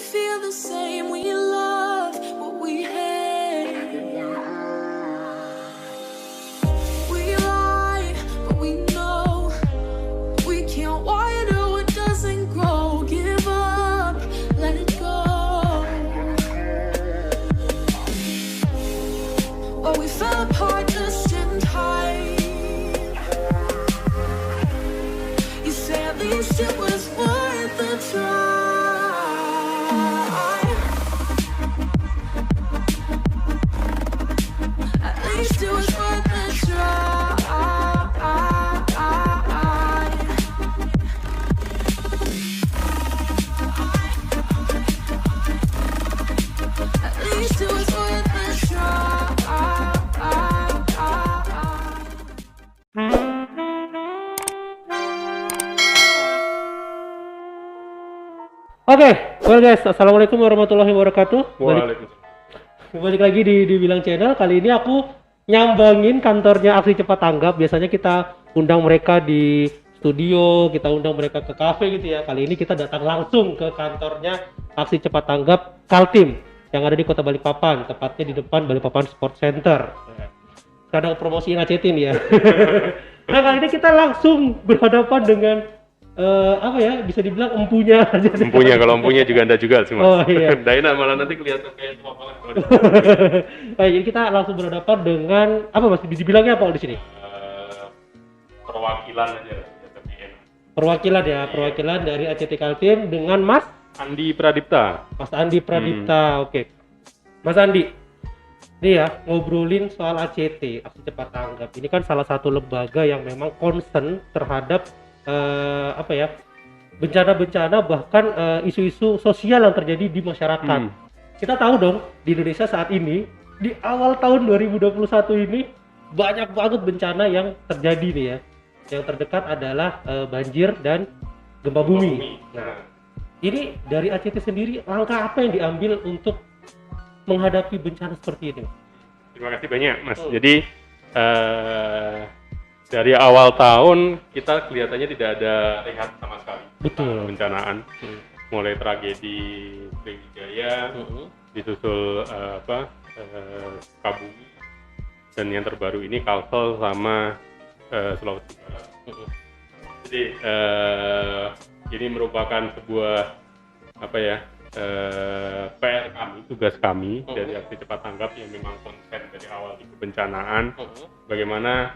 feel the same. We love what we hate. We lie, but we know we can't water what doesn't grow. Give up, let it go. Well, we fell apart just in time. You say at least it was worth the try. At least it was worth the try. At least it was worth the try. Oke, well guys, assalamualaikum warahmatullahi wabarakatuh. Waalaikumsalam. Balik lagi di Bilang Channel. Kali ini aku nyambangin kantornya Aksi Cepat Tanggap. Biasanya kita undang mereka di studio, kita undang mereka ke kafe gitu ya. Kali ini kita datang langsung ke kantornya Aksi Cepat Tanggap Kaltim yang ada di Kota Balikpapan, tepatnya di depan Balikpapan Sport Center. Kadang promosiin ACT nih ya. Nah, kali ini kita langsung berhadapan dengan apa ya, bisa dibilang empunya aja. Empunya, kalau empunya juga Anda juga sih Mas. Oh iya. Daina malah nanti kelihatan kayak tua banget. Baik, jadi kita langsung berhadapan dengan apa Mas? Dibilangnya apa di sini? Perwakilan aja ya, tapi enak. Perwakilan ya, perwakilan dari ACT Kaltim dengan Mas Andi Pradipta. Mas Andi Pradipta. Oke. Mas Andi. Ini ya, ngobrolin soal ACT, Aksi Cepat Tanggap. Ini kan salah satu lembaga yang memang concern terhadap apa ya, bencana-bencana, bahkan isu-isu sosial yang terjadi di masyarakat. Kita tahu dong, di Indonesia saat ini di awal tahun 2021 ini banyak banget bencana yang terjadi nih ya. Yang terdekat adalah banjir dan gempa bumi. Nah, ini dari ACT sendiri langkah apa yang diambil untuk menghadapi bencana seperti ini? Terima kasih banyak Mas. Jadi dari awal tahun kita kelihatannya tidak ada rehat sama sekali. Betul. Bencanaan. Mulai tragedi Sriwijaya, disusul Sukabumi, dan yang terbaru ini Kalsel sama Sulawesi Barat. Jadi ini merupakan sebuah PR kami, tugas kami dari Aksi Cepat Tanggap yang memang konsen dari awal di kebencanaan. Bagaimana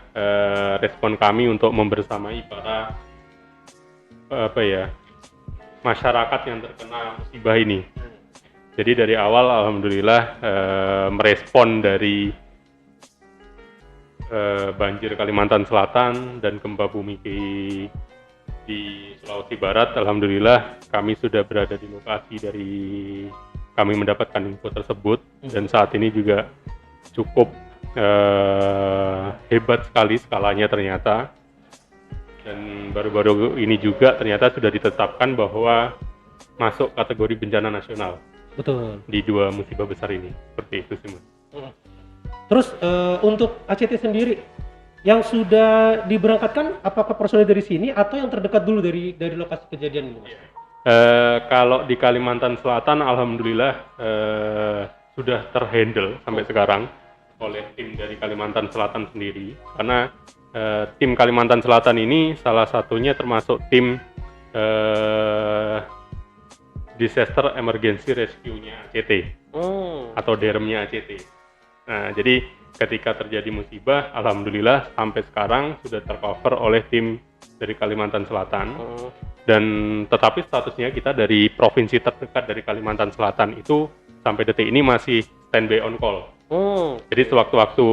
respon kami untuk membersamai para masyarakat yang terkena musibah ini. Jadi dari awal alhamdulillah merespon dari banjir Kalimantan Selatan dan gempa bumi di Sulawesi Barat, alhamdulillah kami sudah berada di lokasi dari kami mendapatkan info tersebut, dan saat ini juga cukup hebat sekali skalanya ternyata, dan baru-baru ini juga ternyata sudah ditetapkan bahwa masuk kategori bencana nasional. Betul. Di dua musibah besar ini, seperti itu sih Mas. Terus untuk ACT sendiri yang sudah diberangkatkan, apakah personil dari sini atau yang terdekat dulu dari lokasi kejadian ini? Kalau di Kalimantan Selatan, alhamdulillah sudah terhandle sampai sekarang oleh tim dari Kalimantan Selatan sendiri. Karena tim Kalimantan Selatan ini salah satunya termasuk tim Disaster Emergency Rescue-nya ACT atau DERM-nya ACT. Nah, jadi ketika terjadi musibah, alhamdulillah sampai sekarang sudah tercover oleh tim dari Kalimantan Selatan. Dan tetapi statusnya kita dari provinsi terdekat dari Kalimantan Selatan itu sampai detik ini masih standby on call. Jadi sewaktu-waktu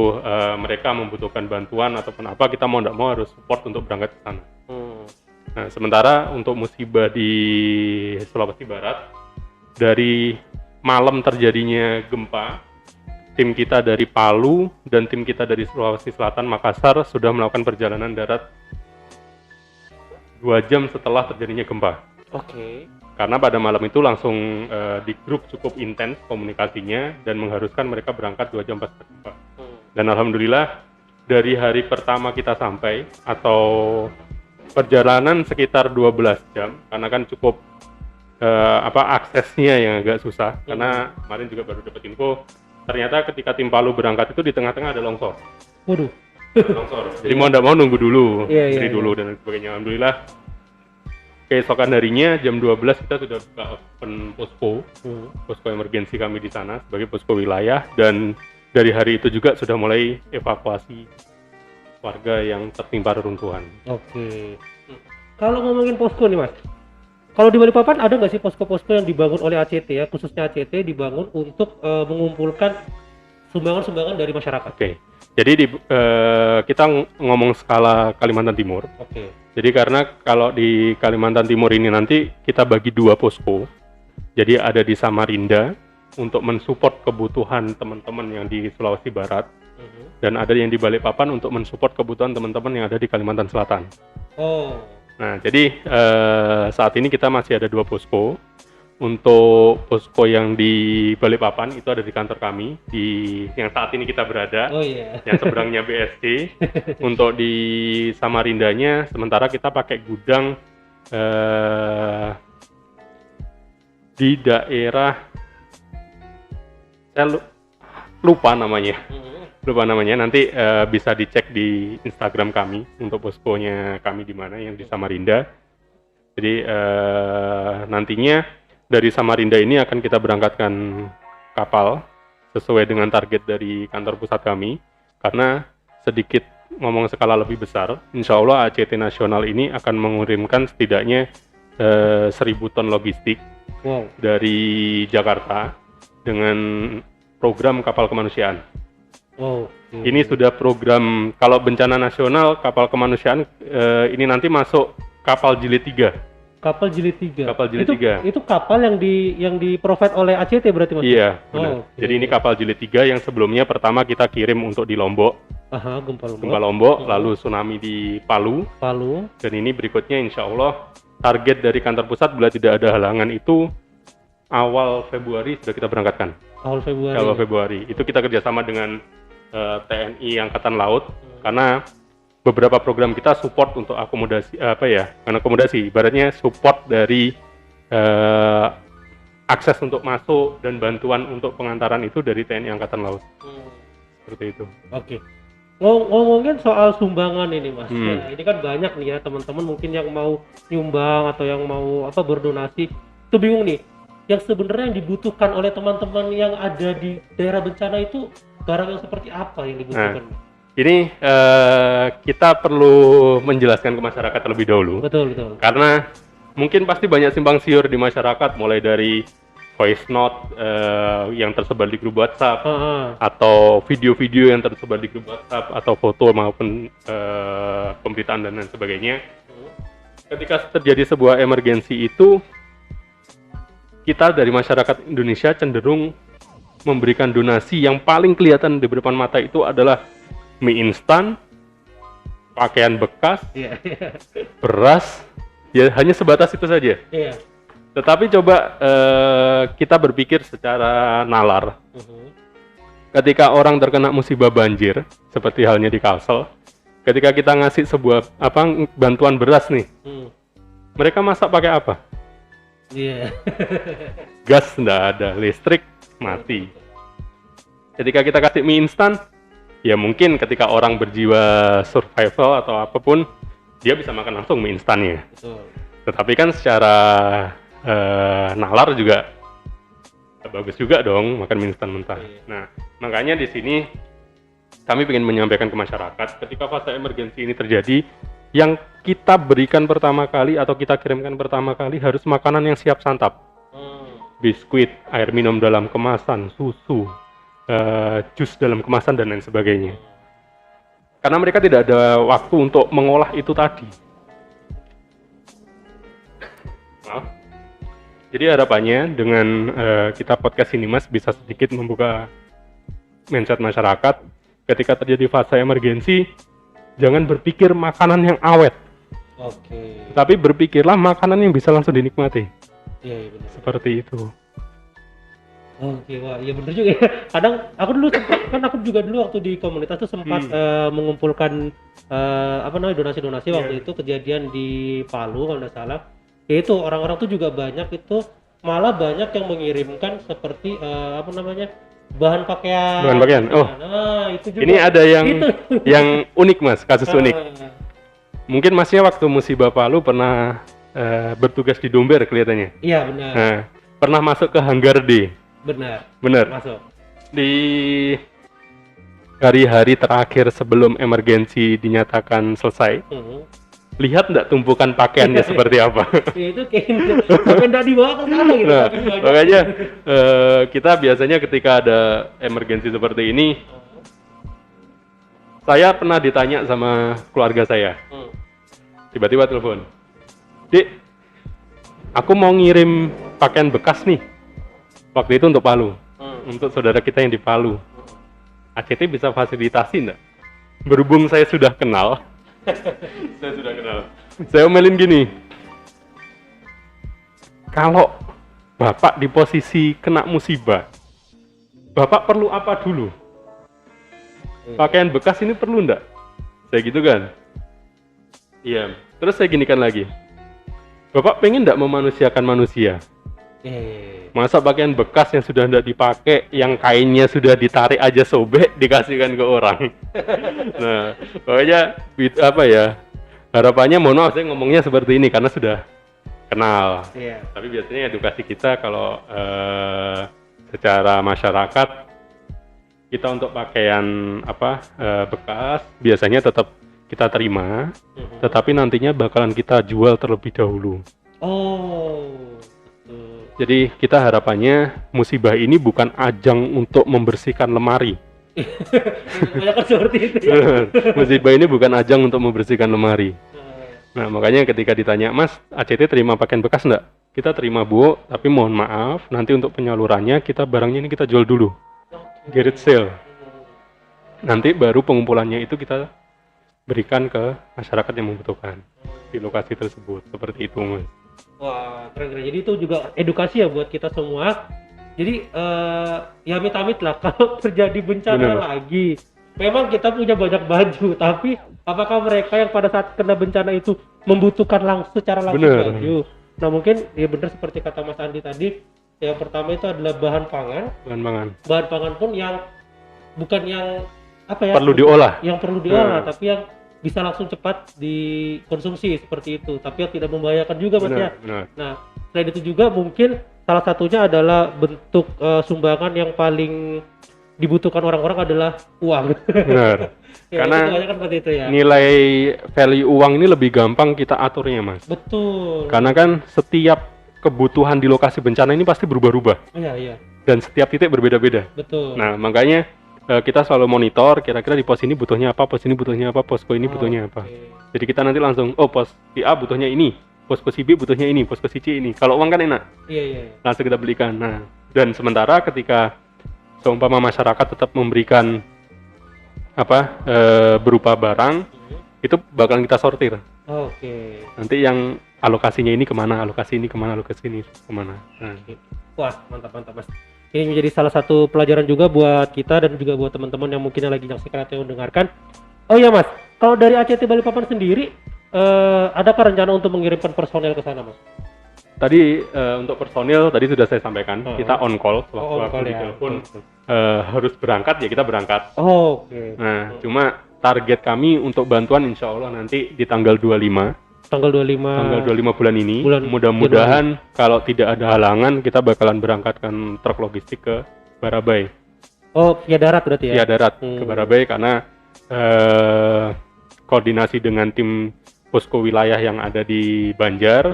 mereka membutuhkan bantuan ataupun apa, kita mau tidak mau harus support untuk berangkat ke sana. Nah, sementara untuk musibah di Sulawesi Barat, dari malam terjadinya gempa, tim kita dari Palu dan tim kita dari Sulawesi Selatan, Makassar, sudah melakukan perjalanan darat 2 jam setelah terjadinya gempa. Oke. Karena pada malam itu langsung di grup cukup intens komunikasinya dan mengharuskan mereka berangkat 2 jam pasca gempa. Dan alhamdulillah dari hari pertama kita sampai, atau perjalanan sekitar 12 jam, karena kan cukup aksesnya yang agak susah karena kemarin juga baru dapat info ternyata ketika tim Palu berangkat itu di tengah-tengah ada longsor. Waduh. Longsor. Jadi mau nggak mau nunggu dulu, Iya, dulu dan sebagainya. Alhamdulillah keesokan harinya jam 12 kita sudah buka open posko emergensi kami di sana sebagai posko wilayah, dan dari hari itu juga sudah mulai evakuasi warga yang tertimpa reruntuhan. Oke. Kalau ngomongin posko nih Mas, kalau di Balikpapan ada nggak sih posko-posko yang dibangun oleh ACT ya, khususnya ACT dibangun untuk mengumpulkan sumbangan-sumbangan dari masyarakat? Oke. Jadi kita ngomong skala Kalimantan Timur. Oke. Jadi karena kalau di Kalimantan Timur ini nanti kita bagi 2 posko. Jadi ada di Samarinda untuk mensupport kebutuhan teman-teman yang di Sulawesi Barat, dan ada yang di Balikpapan untuk mensupport kebutuhan teman-teman yang ada di Kalimantan Selatan. Oh. Nah, jadi saat ini kita masih ada 2 posko. Untuk posko yang di Balikpapan itu ada di kantor kami yang saat ini kita berada, yang seberangnya BSD. Untuk di Samarindanya sementara kita pakai gudang di daerah, saya lupa namanya, nanti bisa dicek di Instagram kami untuk poskonya kami di mana yang di Samarinda. Jadi nantinya dari Samarinda ini akan kita berangkatkan kapal sesuai dengan target dari kantor pusat kami, karena sedikit ngomong skala lebih besar, insya Allah ACT nasional ini akan mengirimkan setidaknya 1.000 ton logistik dari Jakarta dengan program kapal kemanusiaan. Ini sudah program, kalau bencana nasional kapal kemanusiaan ini nanti masuk kapal jilid 3. Kapal jilid 3. Kapal jilid 3. Itu kapal yang di provide oleh ACT berarti Mas? Iya, benar. Jadi ini kapal jilid 3 yang sebelumnya pertama kita kirim untuk di Lombok. Gempa Lombok, lalu tsunami di Palu. Dan ini berikutnya insya Allah target dari kantor pusat bila tidak ada halangan itu awal Februari sudah kita berangkatkan. Awal Februari. Itu kita kerjasama dengan TNI Angkatan Laut, karena beberapa program kita support untuk akomodasi, ibaratnya support dari akses untuk masuk dan bantuan untuk pengantaran itu dari TNI Angkatan Laut. Seperti itu. Oke. Ngomongin soal sumbangan ini Mas, ya, ini kan banyak nih ya teman-teman mungkin yang mau nyumbang atau yang mau berdonasi. Itu bingung nih, yang sebenarnya yang dibutuhkan oleh teman-teman yang ada di daerah bencana itu barang yang seperti apa yang dibutuhkan? Ini kita perlu menjelaskan ke masyarakat terlebih dahulu. Betul. Karena mungkin pasti banyak simpang siur di masyarakat, mulai dari voice note yang tersebar di grup WhatsApp, atau video-video yang tersebar di grup WhatsApp, atau foto maupun pemberitaan dan lain sebagainya. Ketika terjadi sebuah emergensi itu, kita dari masyarakat Indonesia cenderung memberikan donasi yang paling kelihatan di depan mata itu adalah mie instan, pakaian bekas, beras, ya hanya sebatas itu saja. Tetapi coba kita berpikir secara nalar. Ketika orang terkena musibah banjir, seperti halnya di Kalsel, ketika kita ngasih sebuah bantuan beras nih, mereka masak pakai apa? Gas nggak ada, listrik mati. Ketika kita kasih mie instan, ya mungkin ketika orang berjiwa survival atau apapun, dia bisa makan langsung mie instannya. Tetapi kan secara nalar juga bagus juga dong makan mie instan mentah. Nah, makanya di sini kami ingin menyampaikan ke masyarakat, ketika fase emergensi ini terjadi, yang kita berikan pertama kali atau kita kirimkan pertama kali harus makanan yang siap santap. Biskuit, air minum dalam kemasan, susu, jus dalam kemasan dan lain sebagainya. Karena mereka tidak ada waktu untuk mengolah itu tadi. Maaf. Jadi harapannya dengan kita podcast ini Mas bisa sedikit membuka mindset masyarakat. Ketika terjadi fase emergensi, jangan berpikir makanan yang awet. Tapi berpikirlah makanan yang bisa langsung dinikmati. Iya, benar. Seperti itu. Wah, iya benar juga ya. Kadang aku juga dulu waktu di komunitas tuh sempat mengumpulkan donasi-donasi waktu itu kejadian di Palu kalau nggak salah. Ya itu orang-orang tuh juga banyak itu malah banyak yang mengirimkan seperti apa namanya bahan pakaian. Bahan pakaian. Oh, Nah, itu juga. ini ada yang Itu. yang unik Mas, kasus unik. Ah, Mungkin Masnya waktu musibah Palu pernah bertugas di Domber kelihatannya. iya benar. Nah, pernah masuk ke Hanggar D. Benar. Benar. Masuk. Di hari-hari terakhir sebelum emergensi dinyatakan selesai, lihat nggak tumpukan pakaiannya seperti apa? Ya, itu kayak sampai nggak dibawa ke sana gitu. Nah, saking banyak. makanya kita biasanya ketika ada emergensi seperti ini, saya pernah ditanya sama keluarga saya, tiba-tiba telepon, Dik, aku mau ngirim pakaian bekas nih, waktu itu untuk Palu, untuk saudara kita yang di Palu. ACT bisa fasilitasi enggak? Berhubung saya sudah kenal, saya omelin gini, kalau Bapak di posisi kena musibah, Bapak perlu apa dulu? Pakaian bekas ini perlu enggak? Saya gitu kan? Iya. Terus saya ginikan lagi, Bapak pengen enggak memanusiakan manusia? Masa pakaian bekas yang sudah tidak dipakai, yang kainnya sudah ditarik aja sobek, dikasihkan ke orang? Nah, pokoknya apa ya, harapannya, mohon maaf saya ngomongnya seperti ini karena sudah kenal. Tapi biasanya edukasi kita kalau secara masyarakat, kita untuk pakaian bekas biasanya tetap kita terima, tetapi nantinya bakalan kita jual terlebih dahulu. Jadi kita harapannya musibah ini bukan ajang untuk membersihkan lemari. Banyak kan seperti itu ya. Musibah ini bukan ajang untuk membersihkan lemari. Nah, makanya ketika ditanya, Mas, ACT terima pakaian bekas enggak? Kita terima, Bu, tapi mohon maaf, nanti untuk penyalurannya barangnya ini kita jual dulu. Garage sale. Nanti baru pengumpulannya itu kita berikan ke masyarakat yang membutuhkan di lokasi tersebut. Seperti itu, Mas. Wah, keren-keren. Jadi itu juga edukasi ya buat kita semua. Jadi ya amit-amit lah kalau terjadi bencana lagi. Memang kita punya banyak baju, tapi apakah mereka yang pada saat kena bencana itu membutuhkan secara langsung baju? Nah, mungkin ya benar seperti kata Mas Andi tadi, yang pertama itu adalah bahan pangan. Bahan pangan pun yang bukan yang perlu diolah. Yang perlu diolah, tapi yang bisa langsung cepat dikonsumsi seperti itu, tapi yang tidak membahayakan juga Mas ya. Nah, selain itu juga mungkin salah satunya adalah bentuk sumbangan yang paling dibutuhkan orang-orang adalah uang. Benar. Ya, karena kan seperti itu ya. Nilai value uang ini lebih gampang kita aturnya, Mas. Betul. Karena kan setiap kebutuhan di lokasi bencana ini pasti berubah-ubah. Iya. Dan setiap titik berbeda-beda. Betul. Nah, makanya kita selalu monitor kira-kira di pos ini butuhnya apa, pos ini butuhnya apa, posko ini butuhnya apa. Jadi kita nanti langsung, pos si A butuhnya ini, posko si B butuhnya ini, posko si C ini. Kalau uang kan enak. Iya. Langsung kita belikan. Nah, dan sementara ketika seumpama masyarakat tetap memberikan berupa barang, itu bakalan kita sortir. Nanti yang alokasinya ini kemana, alokasi ini kemana, alokasi ini kemana. Nah. Wah, mantap Mas. Ini menjadi salah satu pelajaran juga buat kita dan juga buat teman-teman yang mungkin lagi nyaksikan atau mendengarkan. Oh iya Mas, kalau dari ACT Balikpapan sendiri, adakah rencana untuk mengirimkan personel ke sana Mas? Tadi untuk personil tadi sudah saya sampaikan, kita on call waktu di telepon harus berangkat ya kita berangkat. Nah, cuma target kami untuk bantuan insya Allah nanti di tanggal 25. Tanggal 25 bulan ini. Mudah-mudahan kalau tidak ada halangan kita bakalan berangkatkan truk logistik ke Barabai. Via darat berarti ya? Via darat ke Barabai karena koordinasi dengan tim posko wilayah yang ada di Banjar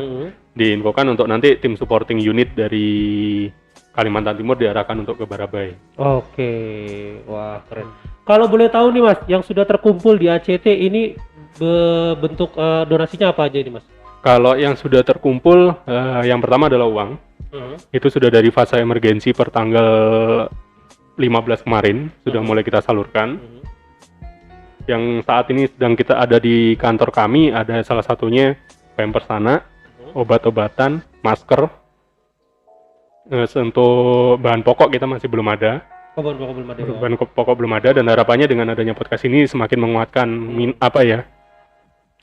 diinfokan untuk nanti tim supporting unit dari Kalimantan Timur diarahkan untuk ke Barabai. Wah keren. Kalau boleh tahu nih Mas, yang sudah terkumpul di ACT ini bentuk donasinya apa aja ini Mas? Kalau yang sudah terkumpul, yang pertama adalah uang. Itu sudah dari fase emergensi per tanggal 15 kemarin sudah mulai kita salurkan. Yang saat ini sedang kita ada di kantor kami ada salah satunya Pampers anak, obat-obatan, masker. Untuk bahan pokok kita masih belum ada. Bahan pokok belum ada dan harapannya dengan adanya podcast ini semakin menguatkan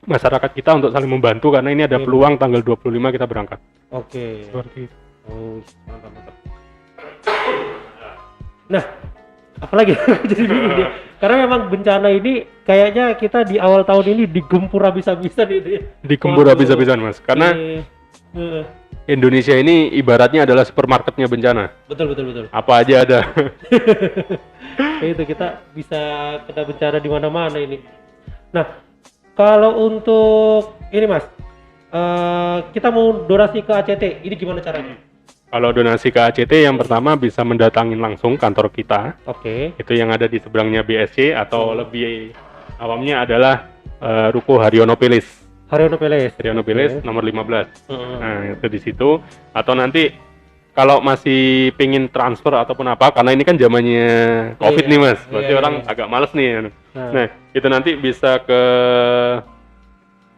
masyarakat kita untuk saling membantu karena ini ada Iya, peluang tanggal 25 kita berangkat. Oke. Seperti itu. Oh, mantap, mantap. Nah, apalagi jadi bingung dia. Karena memang bencana ini kayaknya kita di awal tahun ini digempur habis-habisan ini. Digempur Waduh. habis-habisan Mas, karena Eh, Indonesia ini ibaratnya adalah supermarketnya bencana. betul betul betul. Apa aja ada. Kayak itu kita bisa kena bencana di mana-mana ini. Nah, kalau untuk ini Mas, kita mau donasi ke ACT, ini gimana caranya? Kalau donasi ke ACT yang pertama bisa mendatangin langsung kantor kita. Oke. Itu yang ada di seberangnya BSC atau lebih awamnya adalah Ruko Haryono Pilis. Haryono Peles. Haryono Pilis nomor 15. Heeh. Nah, itu di situ. Atau nanti kalau masih pingin transfer ataupun apa, karena ini kan zamannya COVID Iya, nih Mas, berarti iya, orang iya. agak males nih. Nah. Nah, itu nanti bisa ke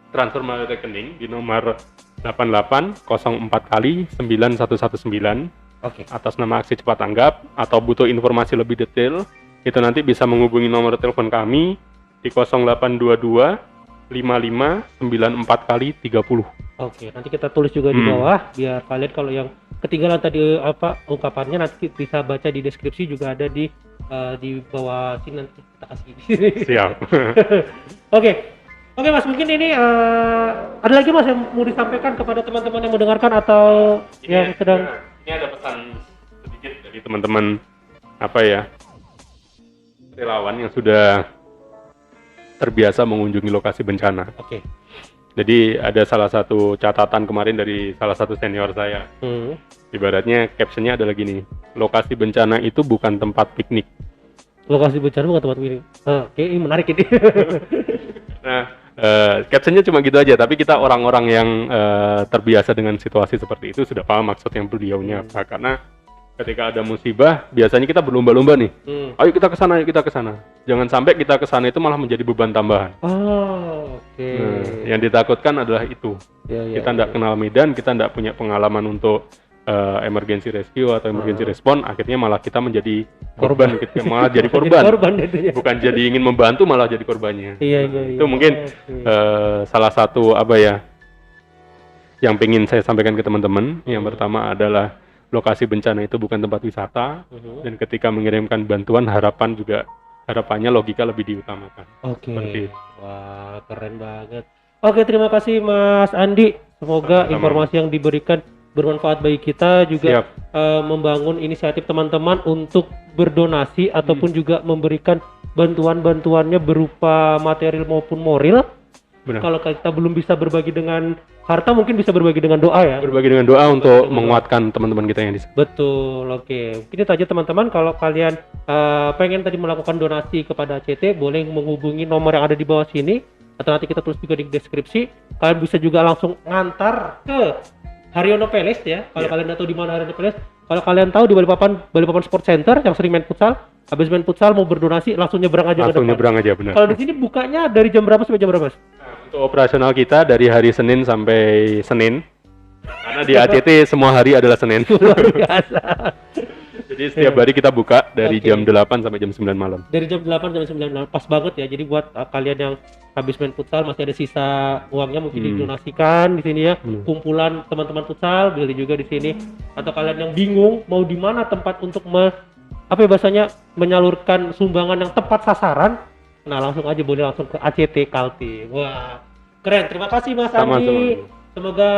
transfer melalui rekening di nomor 8804 kali 9119 Oke. atas nama Aksi Cepat Tanggap, atau butuh informasi lebih detail, itu nanti bisa menghubungi nomor telepon kami di 0822 5594 kali 30. Oke, nanti kita tulis juga di bawah biar kalian kalau yang ketinggalan tadi apa ungkapannya nanti bisa baca di deskripsi, juga ada di bawah sini, nanti kita kasih di sini. Siap. Oke. Oke Mas, mungkin ini ada lagi Mas yang mau disampaikan kepada teman-teman yang mendengarkan atau yang sedang Ini ada pesan sedikit dari teman-teman apa ya, relawan yang sudah terbiasa mengunjungi lokasi bencana. Oke. Jadi ada salah satu catatan kemarin dari salah satu senior saya. Ibaratnya captionnya adalah gini, lokasi bencana itu bukan tempat piknik. Lokasi bencana bukan tempat ini. Oke, ini menarik ini. Nah, captionnya cuma gitu aja, tapi kita orang-orang yang terbiasa dengan situasi seperti itu sudah paham maksud yang beliaunya apa. Karena ketika ada musibah, biasanya kita berlomba-lomba nih. Ayo kita ke sana, ayo kita ke sana. Jangan sampai kita ke sana itu malah menjadi beban tambahan. Oh, oke. Nah, yang ditakutkan adalah itu. Ya, Kita tidak kenal medan, kita tidak punya pengalaman untuk emergency rescue atau emergency response, akhirnya malah kita menjadi korban, kita malah jadi korban. Jadinya. Bukan jadi ingin membantu, malah jadi korbannya. Iya. Itu mungkin salah satu apa ya yang pengen saya sampaikan ke teman-teman. Yang pertama adalah lokasi bencana itu bukan tempat wisata, dan ketika mengirimkan bantuan harapannya logika lebih diutamakan. Oke. Seperti itu. Wah, keren banget. Oke, terima kasih Mas Andi. Semoga Sama-sama. informasi yang diberikan bermanfaat bagi kita, juga Siap. membangun inisiatif teman-teman untuk berdonasi ataupun juga memberikan bantuan-bantuannya berupa material maupun moral. Benar. Kalau kita belum bisa berbagi dengan harta, mungkin bisa berbagi dengan doa ya. Berbagi dengan doa untuk menguatkan teman-teman kita yang di sini. Betul, oke. Mungkin itu aja teman-teman. Kalau kalian pengen tadi melakukan donasi kepada ACT, boleh menghubungi nomor yang ada di bawah sini, atau nanti kita tulis juga di deskripsi. Kalian bisa juga langsung ngantar ke Haryono Palace ya. Kalau kalian tahu di mana Haryono Palace, kalau kalian tahu di Balikpapan Sport Center yang sering main futsal, habis main futsal mau berdonasi langsung nyebrang aja Langsung ke depan. nyebrang aja, benar. Kalau di sini bukanya dari jam berapa sampai jam berapa, Mas? Untuk operasional kita dari hari Senin sampai Senin. Karena di ACT semua hari adalah Senin. Luar biasa. Jadi setiap hari kita buka dari Oke. jam 8 sampai jam 9 malam. Dari jam 8 sampai 9 malam. Pas banget ya. Jadi buat kalian yang habis main futsal masih ada sisa uangnya, mungkin didonasikan di sini ya. Kumpulan teman-teman futsal beli juga di sini. Atau kalian yang bingung mau di mana tempat untuk menyalurkan sumbangan yang tepat sasaran, nah langsung aja boleh langsung ke ACT Kaltim. Wah, keren. Terima kasih Mas Andi. Semoga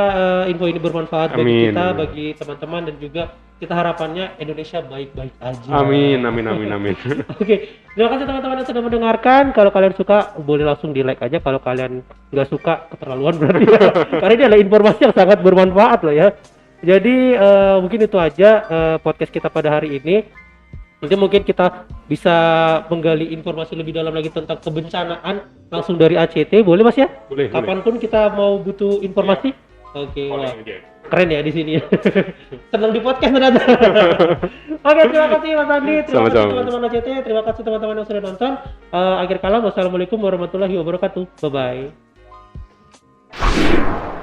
info ini bermanfaat bagi Amin. kita, bagi teman-teman, dan juga kita harapannya Indonesia baik-baik aja. Amin. Oke, terima kasih teman-teman yang sudah mendengarkan. Kalau kalian suka, boleh langsung di like aja. Kalau kalian nggak suka, keterlaluan berarti ya. Karena ini adalah informasi yang sangat bermanfaat loh ya. Jadi mungkin itu aja podcast kita pada hari ini. Nanti mungkin kita bisa menggali informasi lebih dalam lagi tentang kebencanaan langsung dari ACT, boleh Mas ya? Boleh. Kapanpun kita mau butuh informasi. Oke, wah. Keren ya di sini. Senang di podcast ternyata. Oke, terima kasih Mas Andi, terima kasih Sama-sama. teman-teman ACT, terima kasih teman-teman yang sudah nonton. Akhir kalam, wassalamualaikum warahmatullahi wabarakatuh. Bye bye.